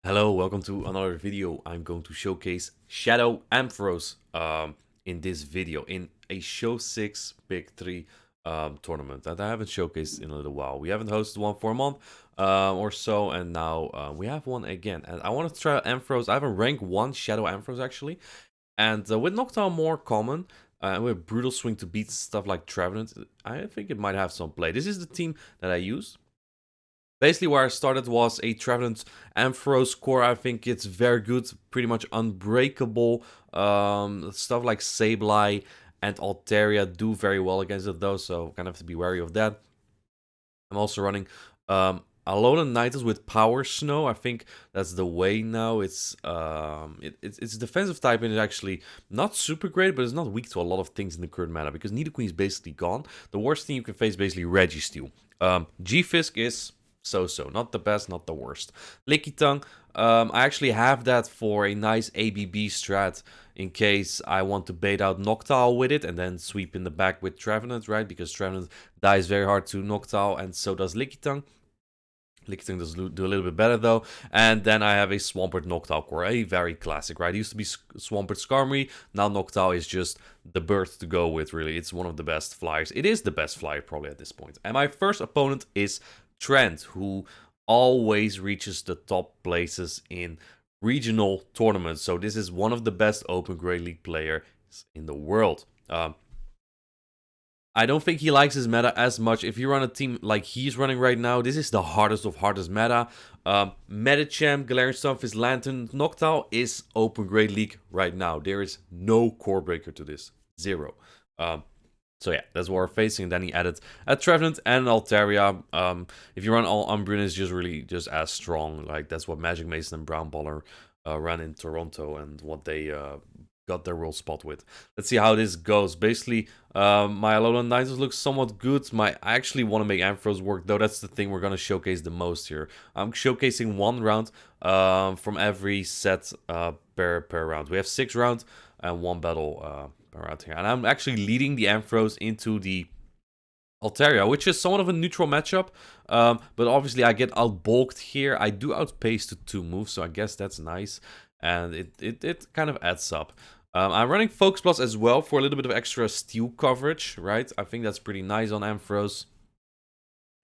Hello, welcome to another video. I'm going to showcase Shadow Ampharos in this video in a Show 6 Big 3 tournament that I haven't showcased in a little while. We haven't hosted one for a month or so, and now we have one again. And I want to try out Ampharos. I have a rank 1 Shadow Ampharos actually, and with Noctowl more common, with Brutal Swing to beat stuff like Trevenant, I think it might have some play. This is the team that I use. Basically, where I started was a Trevenant Ampharos core. I think it's very good, pretty much unbreakable. Stuff like Sableye and Altaria do very well against it, though, so kind of have to be wary of that. I'm also running Alolan Ninetales with Power Snow. I think that's the way now. It's defensive type and it's actually not super great, but it's not weak to a lot of things in the current meta because Nidoqueen is basically gone. The worst thing you can face is basically Registeel. G-Fisk is so, not the best, not the worst. Lickitung, I actually have that for a nice ABB strat in case I want to bait out Noctowl with it and then sweep in the back with Trevenant, right? Because Trevenant dies very hard to Noctowl and so does Lickitung. Lickitung does do a little bit better though. And then I have a Swampert Noctowl core, a very classic, right? It used to be Swampert Skarmory, now Noctowl is just the bird to go with, really. It's one of the best flyers. It is the best flyer probably at this point. And my first opponent is Trent, who always reaches the top places in regional tournaments. So this is one of the best Open Grade League players in the world. I don't think he likes his meta as much. If you run a team like he's running right now, this is the hardest of hardest meta. Medicham, Galarian Stunfisk, Lantern, Noctowl is Open Grade League right now. There is no core breaker to this. Zero. So yeah, that's what we're facing. And then he added a Trevenant and an Altaria. If you run all Umbreon, it's just really just as strong. Like that's what Magic Mason and Brown Baller ran in Toronto and what they got their world spot with. Let's see how this goes. Basically, my Alolan Ninetales looks somewhat good. I actually want to make Ampharos work, though. That's the thing we're going to showcase the most here. I'm showcasing one round from every set per round. We have 6 rounds and 1 battle around here. And I'm actually leading the Ampharos into the Altaria, which is somewhat of a neutral matchup. But obviously I get outbulked here. I do outpace to 2 moves, so I guess that's nice. And it kind of adds up. I'm running Focus Plus as well for a little bit of extra steel coverage, right? I think that's pretty nice on Ampharos.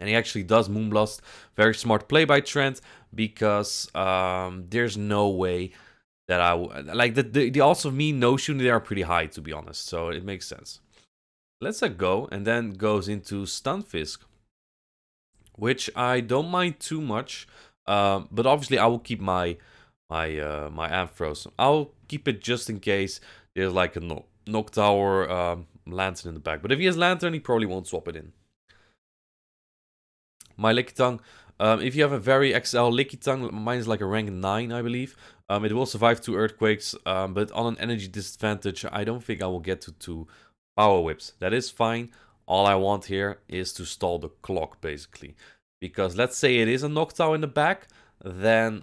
And he actually does Moonblast. Very smart play by Trent, because there's no way that I like the odds of me no shooting there are pretty high, to be honest. So it makes sense. Let's go, and then goes into Stunfisk, which I don't mind too much. But obviously I will keep my Ampharos. I'll keep it just in case there's like a Noctower Lantern in the back. But if he has Lantern, he probably won't swap it in. My Lickitung, if you have a very XL Lickitung, mine is like a rank 9, I believe. It will survive 2 Earthquakes, but on an energy disadvantage, I don't think I will get to 2 Power Whips. That is fine. All I want here is to stall the clock, basically. Because let's say it is a Noctowl in the back, then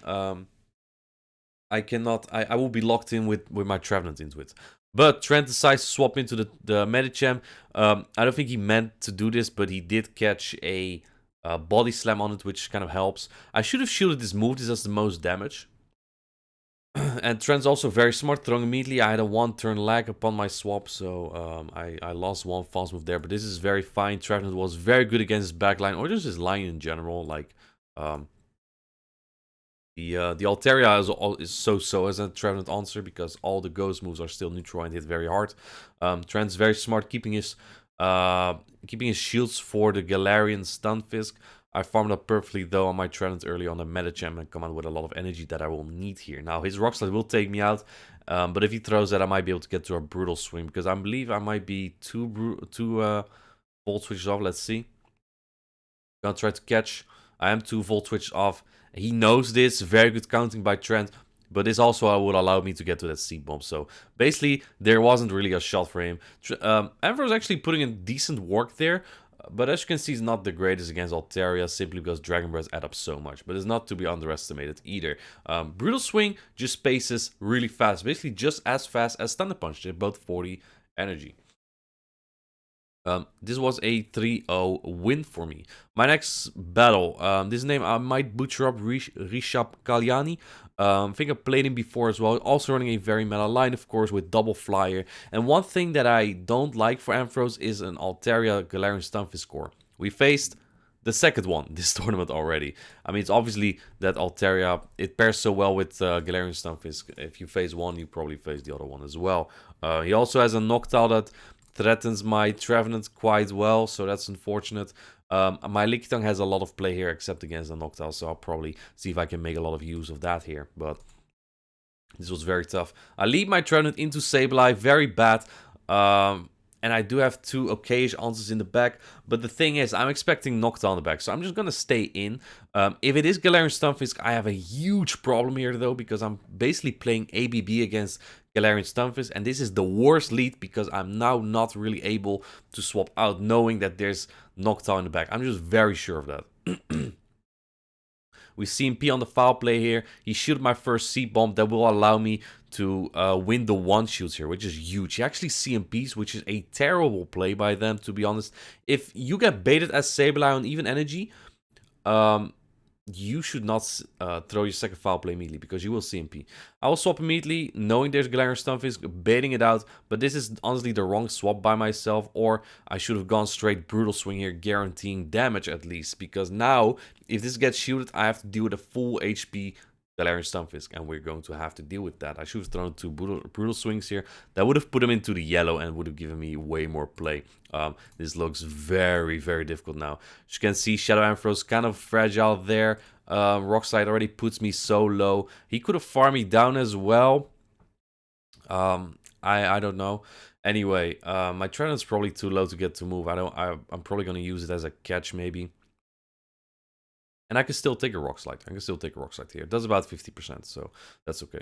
I cannot. I will be locked in with my Trevenant into it. But Trent decides to swap into the Medicham. I don't think he meant to do this, but he did catch a body slam on it, which kind of helps. I should have shielded this move. This does the most damage. And Trent's also very smart, throwing immediately. I had a 1-turn lag upon my swap, so I lost 1 fast move there. But this is very fine. Trevenant was very good against his backline, or just his line in general. Like, the Altaria is so as a Trevenant answer, because all the ghost moves are still neutral and hit very hard. Trent's very smart, keeping his shields for the Galarian Stunfisk. I farmed up perfectly though on my Trevenant early on the Medicham and come out with a lot of energy that I will need here. Now his Rock Slide will take me out, but if he throws that, I might be able to get to a Brutal Swing, because I believe I might be two Volt Switches off. Let's see. Gonna try to catch. I am 2 Volt Switches off. He knows this. Very good counting by Trent. But this also would allow me to get to that Seed Bomb. So basically, there wasn't really a shot for him. Ampharos actually putting in decent work there. But as you can see, he's not the greatest against Altaria, simply because Dragon Breath add up so much. But it's not to be underestimated either. Brutal Swing just spaces really fast. Basically just as fast as Thunder Punch. They're both 40 energy. This was a 3-0 win for me. My next battle, this name I might butcher up, Rishab Kalyani. I think I played him before as well. Also running a very meta line, of course, with double flyer. And one thing that I don't like for Ampharos is an Altaria Galarian Stunfisk core. We faced the second one this tournament already. I mean, it's obviously that Altaria, it pairs so well with Galarian Stunfisk. If you face one, you probably face the other one as well. He also has a Noctowl that threatens my Trevenant quite well, so that's unfortunate. My Lickitung has a lot of play here, except against the Noctowl, so I'll probably see if I can make a lot of use of that here, but this was very tough. I lead my Trevenant into Sableye, very bad. And I do have 2 occasion answers in the back. But the thing is, I'm expecting Noctowl in the back. So I'm just going to stay in. If it is Galarian Stunfisk, I have a huge problem here, though. Because I'm basically playing ABB against Galarian Stunfisk. And this is the worst lead because I'm now not really able to swap out, knowing that there's Noctowl in the back. I'm just very sure of that. We see CMP on the foul play here. He shielded my first C-bomb that will allow me to win the one-shoots here, which is huge. He actually CMPs, which is a terrible play by them, to be honest. If you get baited as Sableye on even energy, you should not throw your second foul play immediately because you will CMP. I will swap immediately, knowing there's Galarian Stunfisk, baiting it out, but this is honestly the wrong swap by myself, or I should have gone straight Brutal Swing here, guaranteeing damage at least, because now, if this gets shielded, I have to deal with a full HP Galarian Stunfisk, and we're going to have to deal with that. I should have thrown 2 brutal Swings here. That would have put him into the yellow and would have given me way more play. This looks very, very difficult now. As you can see, Shadow Ampharos kind of fragile there. Rock Slide already puts me so low. He could have farmed me down as well. I don't know. Anyway, my Trevenant's probably too low to get to move. I'm probably going to use it as a catch maybe. And I can still take a Rock Slide. I can still take a Rock Slide here. It does about 50%, so that's okay.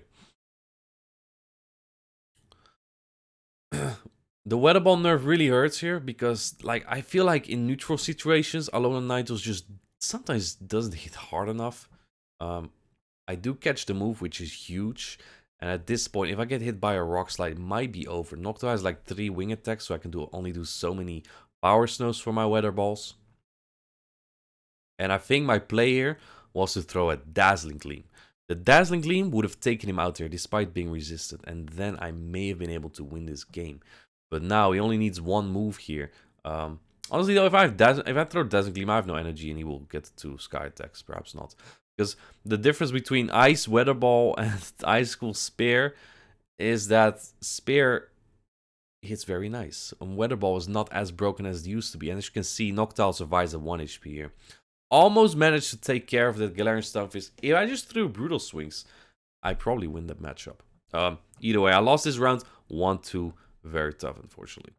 The Weather Ball nerf really hurts here because, like, I feel like in neutral situations, Alolan Ninetales just sometimes doesn't hit hard enough. I do catch the move, which is huge. And at this point, if I get hit by a Rock Slide, it might be over. Noctowl has like 3 wing attacks, so I can only do so many Power Snows for my Weather Balls. And I think my play here was to throw a Dazzling Gleam. The Dazzling Gleam would have taken him out there despite being resisted. And then I may have been able to win this game. But now he only needs 1 move here. Honestly though, if I throw Dazzling Gleam, I have no energy and he will get 2 Sky attacks. Perhaps not. Because the difference between Ice Weather Ball and Ice School Spear is that Spear hits very nice. And Weather Ball is not as broken as it used to be. And as you can see, Noctowl survives at 1 HP here. Almost managed to take care of that Galarian Stunfisk. If I just threw Brutal Swings, I probably win that matchup. Either way, I lost this round 1-2. Very tough, unfortunately.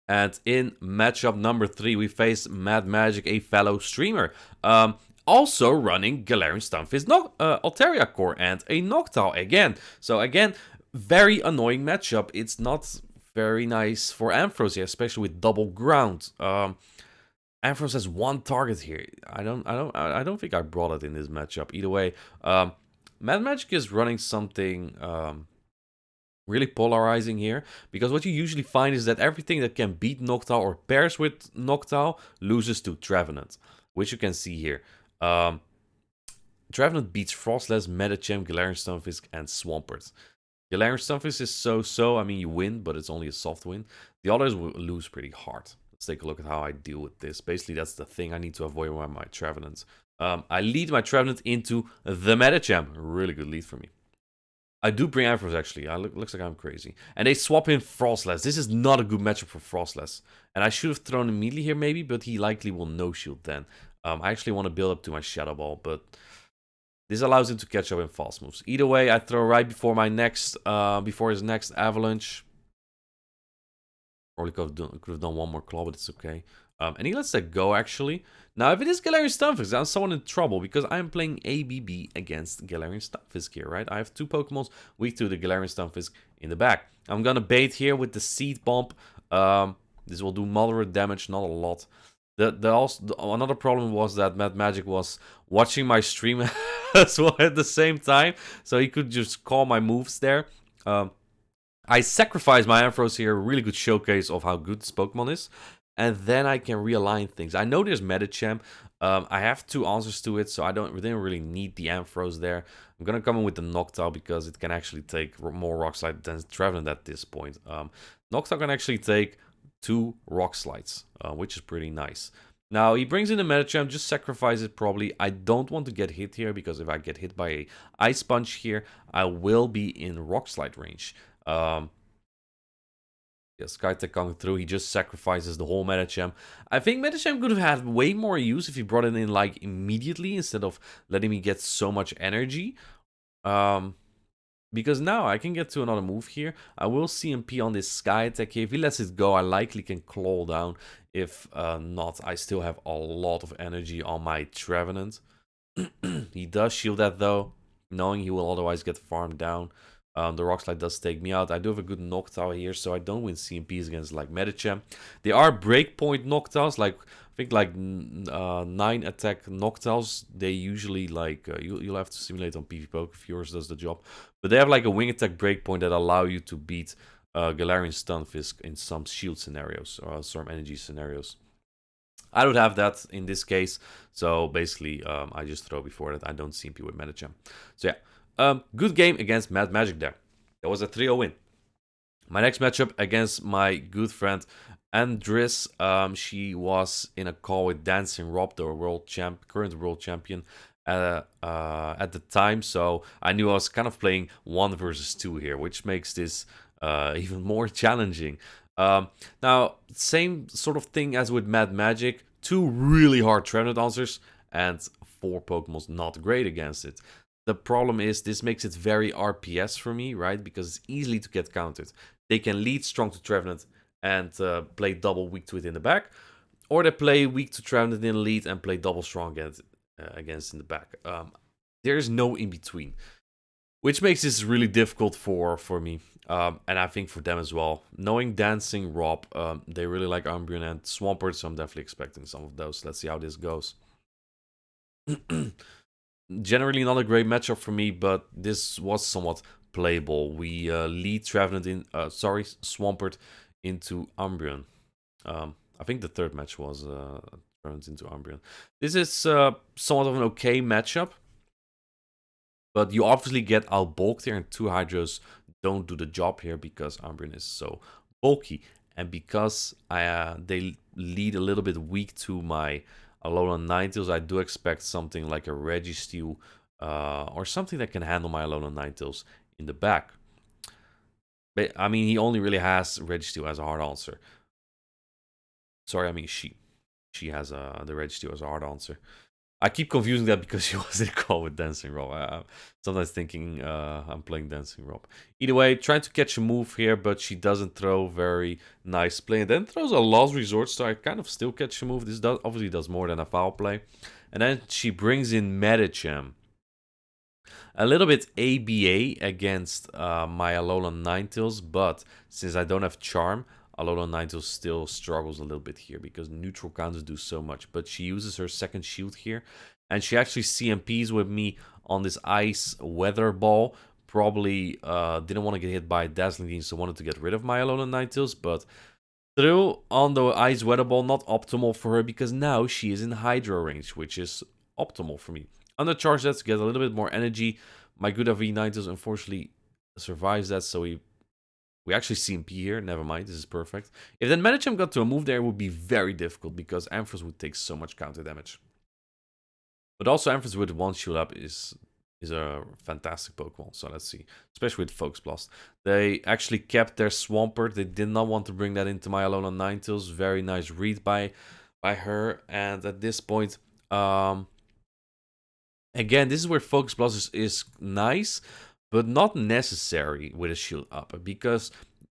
And in matchup number 3, we face Mad Magic, a fellow streamer. Also running Galarian Stunfisk, Altaria core, and a Noctowl again. So again, very annoying matchup. It's not very nice for Ampharos here, especially with double ground. Ampharos has 1 target here. I don't think I brought it in this matchup. Either way, Mad Magic is running something really polarizing here, because what you usually find is that everything that can beat Noctowl or pairs with Noctowl loses to Trevenant, which you can see here. Trevenant beats Frostless, Medicham, Galarian Stunfisk, and Swampert. Galarian Stunfisk is so-so. I mean, you win, but it's only a soft win. The others will lose pretty hard. Let's take a look at how I deal with this. Basically, that's the thing I need to avoid with my Trevenant. I lead my Trevenant into the Medicham. Really good lead for me. I do bring Ampharos, actually. Looks like I'm crazy. And they swap in Frostless. This is not a good matchup for Frostless. And I should have thrown immediately here, maybe, but he likely will no-shield then. I actually want to build up to my Shadow Ball, but this allows him to catch up in fast moves. Either way, I throw right before my next, before his next Avalanche. Probably could have done 1 more claw, but it's okay. And he lets that go, actually. Now, if it is Galarian Stunfisk, I'm somewhat in trouble, because I'm playing ABB against Galarian Stunfisk here, right? I have 2 Pokemons weak to the Galarian Stunfisk in the back. I'm gonna bait here with the Seed Bomb. This will do moderate damage, not a lot. Another problem was that Mad Magic was watching my stream as well at the same time, so he could just call my moves there. I sacrifice my Ampharos here, really good showcase of how good this Pokemon is. And then I can realign things. I know there's Medicham. I have 2 answers to it, so I didn't really need the Ampharos there. I'm gonna come in with the Noctowl because it can actually take more Rock Slide than Trevenant at this point. Noctowl can actually take 2 Rock Slides, which is pretty nice. Now, he brings in the Medicham, just sacrifice it probably. I don't want to get hit here, because if I get hit by a Ice Punch here, I will be in Rock Slide range. Yeah, Skytech coming through. He just sacrifices the whole Medicham. I think Medicham could have had way more use if he brought it in like immediately instead of letting me get so much energy. Because now I can get to another move here. I will CMP on this Skytech here. If he lets it go, I likely can claw down. If not, I still have a lot of energy on my Trevenant. He does shield that though, knowing he will otherwise get farmed down. The Rock Slide does take me out. I do have a good Noctowl here, so I don't win CMPs against like Medicham. They are breakpoint Noctowls, like I think like 9 attack Noctowls. They usually like you'll have to simulate on PvP if yours does the job, but they have like a wing attack breakpoint that allow you to beat Galarian Stunfisk in some shield scenarios or some energy scenarios. I don't have that in this case, so basically I just throw before that. I don't CMP with Medicham. So yeah, good game against Mad Magic there. That was a 3-0 win. My next matchup against my good friend Andris. She was in a call with Dancing Rob, the current world champion at the time. So I knew I was kind of playing 1 versus 2 here, which makes this even more challenging. Now, same sort of thing as with Mad Magic. 2 really hard Trevenant answers and 4 Pokemon's not great against it. The problem is this makes it very RPS for me, right? Because it's easily to get countered. They can lead strong to Trevenant and play double weak to it in the back. Or they play weak to Trevenant in the lead and play double strong against in the back. There's no in between, which makes this really difficult for me. And I think for them as well. Knowing Dancing Rob, they really like Umbreon and Swampert, so I'm definitely expecting some of those. Let's see how this goes. Generally not a great matchup for me, but this was somewhat playable. We lead Trevenant in, Swampert into Umbreon. I think the 3rd match was Trevenant into Umbreon. This is somewhat of an okay matchup, but you obviously get out-bulked here, and 2 Hydros don't do the job here because Umbreon is so bulky. And because they lead a little bit weak to my Alolan Ninetales, I do expect something like a Registeel or something that can handle my Alolan Ninetales in the back. But I mean, he only really has Registeel as a hard answer. Sorry, I mean she. She has the Registeel as a hard answer. I keep confusing that because she was in a call with Dancing Rob. I'm sometimes thinking I'm playing Dancing Rob. Either way, trying to catch a move here, but she doesn't throw very nice play. And then throws a Last Resort, so I kind of still catch a move. This obviously does more than a foul play. And then she brings in Medicham. A little bit ABA against my Alolan Ninetales, but since I don't have Charm, Alolan Ninetales still struggles a little bit here because neutral counters do so much. But she uses her 2nd shield here, and she actually CMPs with me on this Ice Weather Ball. Probably didn't want to get hit by Dazzling Gleam, so wanted to get rid of my Alolan Ninetales, but threw on the Ice Weather Ball, not optimal for her because now she is in Hydro range, which is optimal for me. Undercharge that to get a little bit more energy. My good AV Ninetales unfortunately survives that, so we actually CMP here. Never mind, this is perfect. If then Medicham got to a move there, it would be very difficult because Ampharos would take so much counter damage. But also Ampharos with 1 shield up is a fantastic Pokemon, so let's see. Especially with Focus Blast. They actually kept their Swampert. They did not want to bring that into my Alolan Ninetales. Very nice read by her. And at this point, again, this is where Focus Blast is nice, but not necessary with a shield up, because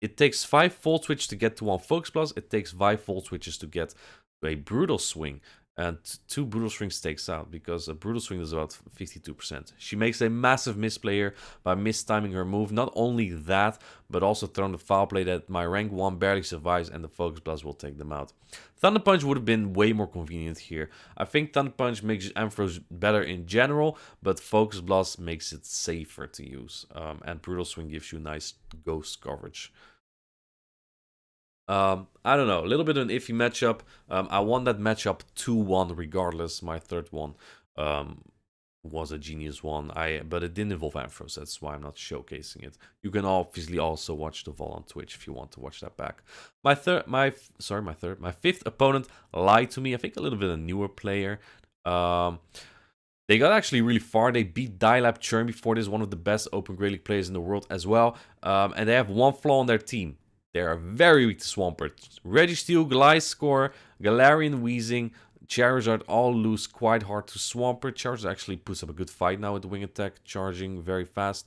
it takes 5 Volt Switch to get to 1 Focus Blast. It takes 5 Volt Switches to get to a Brutal Swing. And 2 Brutal Swings takes out, because a Brutal Swing is about 52%. She makes a massive misplay here by mistiming her move. Not only that, but also throwing the foul play that my rank 1 barely survives, and the Focus Blast will take them out. Thunder Punch would have been way more convenient here. I think Thunder Punch makes Ampharos better in general, but Focus Blast makes it safer to use. And Brutal Swing gives you nice ghost coverage. I don't know, a little bit of an iffy matchup. I won that matchup 2-1 regardless. My third one was a genius one. But it didn't involve Ampharos, that's why I'm not showcasing it. You can obviously also watch the VOL on Twitch if you want to watch that back. My fifth opponent lied to me. I think a little bit a newer player. They got actually really far. They beat Dialab Churn before this, one of the best Open Grey League players in the world as well. And they have one flaw on their team. They are very weak to Swampert. Registeel, Gliscor, Galarian Weezing, Charizard all lose quite hard to Swampert. Charizard actually puts up a good fight now with the Wing Attack, charging very fast.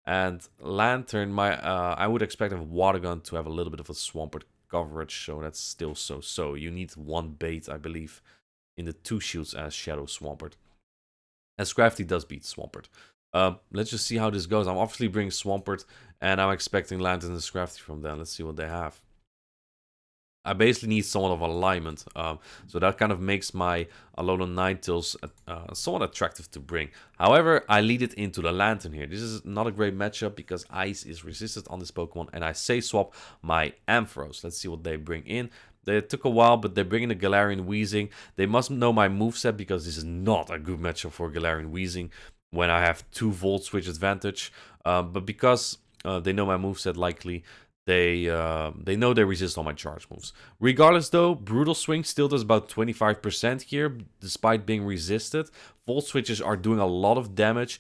And Lantern, I would expect a Water Gun to have a little bit of a Swampert coverage, so that's still so. You need one bait, I believe, in the 2 shields as Shadow Swampert. And Scrafty does beat Swampert. Let's just see how this goes. I'm obviously bringing Swampert, and I'm expecting Lantern and Scrafty from them. Let's see what they have. I basically need somewhat of alignment, so that kind of makes my Alolan Ninetales somewhat attractive to bring. However, I lead it into the Lantern here. This is not a great matchup because Ice is resisted on this Pokemon, and I say swap my Ampharos. Let's see what they bring in. They took a while, but they're bringing the Galarian Weezing. They must know my moveset because this is not a good matchup for Galarian Weezing when I have 2 Volt Switch advantage. But because they know my moveset likely, they know they resist all my charge moves. Regardless though, Brutal Swing still does about 25% here, despite being resisted. Volt Switches are doing a lot of damage.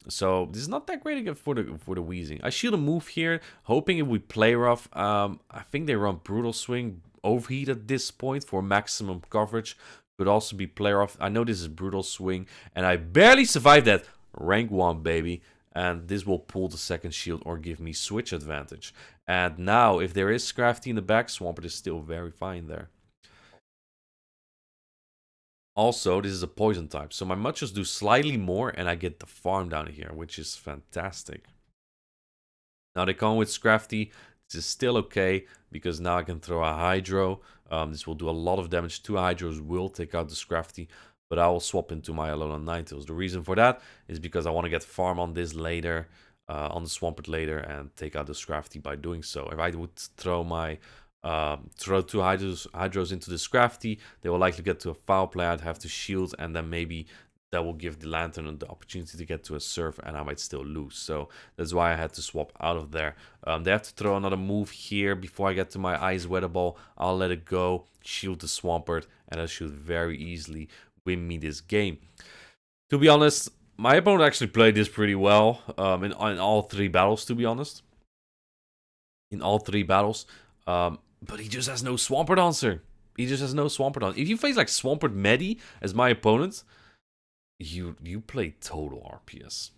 So this is not that great again for the Weezing. I shield a move here, hoping it would play rough. I think they run Brutal Swing, Overheat at this point for maximum coverage. Could also be play rough. I know this is Brutal Swing, and I barely survived that. Rank 1, baby. And this will pull the second shield or give me switch advantage. And now, if there is Scrafty in the back, Swampert is still very fine there. Also, this is a poison type, so my Muchos do slightly more, and I get the farm down here, which is fantastic. Now they come with Scrafty. This is still okay, because now I can throw a Hydro. This will do a lot of damage. 2 Hydros will take out the Scrafty, but I will swap into my Alolan Ninetales. The reason for that is because I want to get farm on this later, on the Swampert later, and take out the Scrafty by doing so. If I would throw my throw 2 Hydros into the Scrafty, they will likely get to a foul play. I'd have to shield, and then maybe that will give the Lantern the opportunity to get to a Surf, and I might still lose. So that's why I had to swap out of there. They have to throw another move here before I get to my Ice Weather Ball. I'll let it go, shield the Swampert, and that should very easily win me this game. To be honest, my opponent actually played this pretty well in all 3 battles, to be honest. In all 3 battles. But he just has no Swampert answer. He just has no Swampert answer. If you face like Swampert Medi as my opponent, you play total RPS.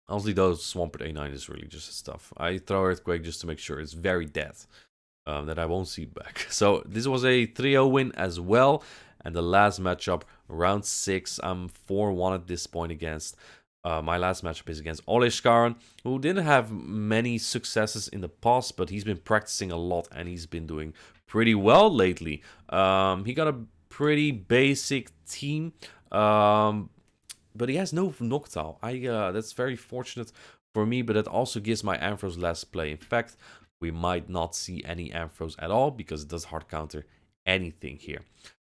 Honestly, though, Swampert A9 is really just stuff. I throw Earthquake just to make sure it's very dead. That I won't see back. So this was a 3-0 win as well. And the last matchup, round 6, I'm 4-1 at this point against. My last matchup is against Oleshkaran, who didn't have many successes in the past, but he's been practicing a lot and he's been doing pretty well lately. He got a pretty basic team, but he has no Noctowl. That's very fortunate for me, but it also gives my Ampharos less play. In fact, we might not see any Ampharos at all because it does hard counter anything here.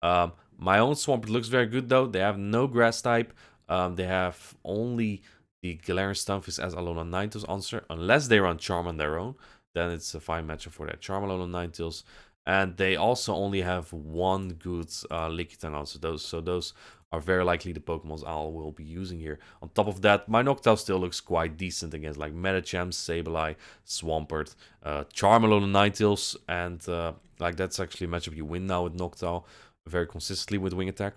My own Swampert looks very good though. They have no grass type. They have only the Galarian Stunfisk as Alolan Ninetales answer, unless they run Charm on their own. Then it's a fine matchup for that Charm Alolan Ninetales. And they also only have one good Lickitung answer. Those are very likely the Pokemons I will be using here. On top of that, my Noctowl still looks quite decent against like Medicham, Sableye, Swampert, Charm Alolan Ninetales, and like that's actually a matchup you win now with Noctowl very consistently with Wing Attack.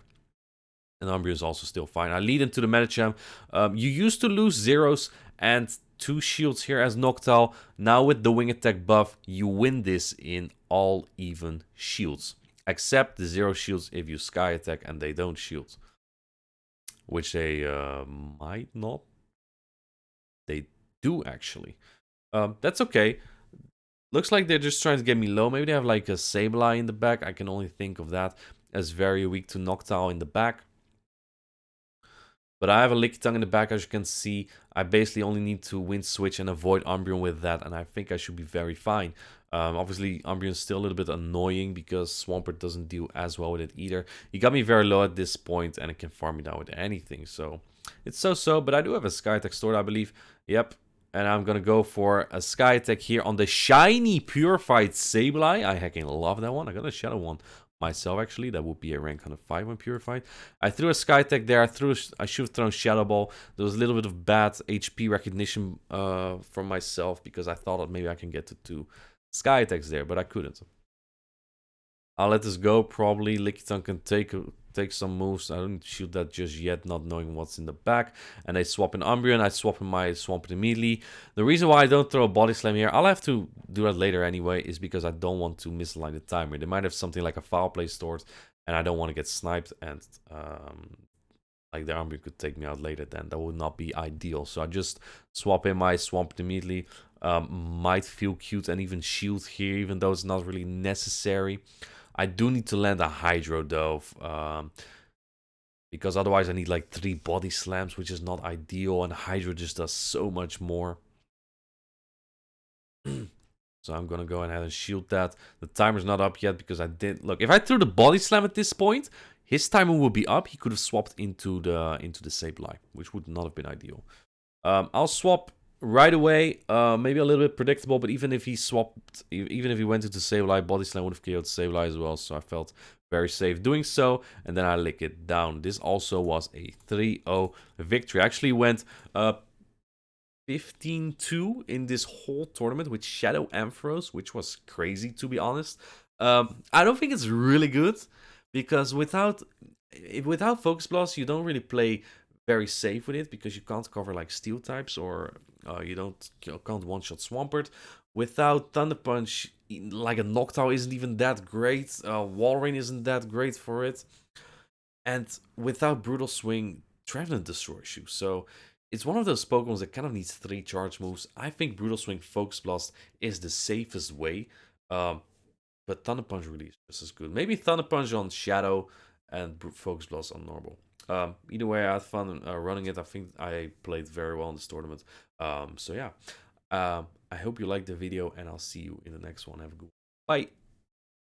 And Umbreon is also still fine. I lead into the Medicham. You used to lose zeros and 2 shields here as Noctowl. Now with the Wing Attack buff, you win this in all even shields. Except the 0 shields if you sky attack and they don't shield. Which they might not. They do actually. That's okay. Looks like they're just trying to get me low. Maybe they have like a Sableye in the back. I can only think of that as very weak to Noctowl in the back. But I have a Lickitung in the back, as you can see. I basically only need to Wind Switch and avoid Umbreon with that, and I think I should be very fine. Obviously, Umbreon's still a little bit annoying because Swampert doesn't deal as well with it either. He got me very low at this point, and it can farm me down with anything, so it's so-so. But I do have a Sky Attack stored, I believe. Yep. And I'm gonna go for a Sky Attack here on the shiny Purified Sableye. I hecking love that one. I got a Shadow one myself, actually. That would be a rank 105 when Purified. I threw a Sky Attack there. I should have thrown Shadow Ball. There was a little bit of bad HP recognition from myself because I thought that maybe I can get to 2 Sky Attacks there, but I couldn't. I'll let this go, probably. Lickitung can take some moves. I don't shoot that just yet, not knowing what's in the back. And they swap in Umbreon. I swap in my Swampert immediately. The reason why I don't throw a Body Slam here, I'll have to do that later anyway, is because I don't want to misalign the timer. They might have something like a Foul Play stored, and I don't want to get sniped, and like the Umbreon could take me out later then. That would not be ideal. So I just swap in my Swampert immediately. Might feel cute and even shield here, even though it's not really necessary. I do need to land a Hydro though, because otherwise I need like 3 Body Slams, which is not ideal, and Hydro just does so much more. So I'm gonna go ahead and shield that. The timer's not up yet because I did look. If I threw the Body Slam at this point, his timer would be up. He could have swapped into the Sableye, which would not have been ideal. I'll swap right away. Maybe a little bit predictable, but even if he swapped, even if he went into Sableye, Body Slam would have KO'd Sableye as well, so I felt very safe doing so, and then I lick it down. This also was a 3-0 victory. I actually went 15-2 in this whole tournament with Shadow Ampharos, which was crazy, to be honest. I don't think it's really good, because without Focus Blast, you don't really play very safe with it, because you can't cover like Steel types, or you can't one-shot Swampert. Without Thunder Punch, like a Noctowl isn't even that great. Walrein isn't that great for it. And without Brutal Swing, Trevenant destroys you. So it's one of those Pokemon that kind of needs 3 charge moves. I think Brutal Swing Focus Blast is the safest way. But Thunder Punch really is just as good. Maybe Thunder Punch on Shadow and Focus Blast on normal. Either way, I had fun running it. I think I played very well in this tournament. So yeah, I hope you liked the video, and I'll see you in the next one. Have a good one. Bye.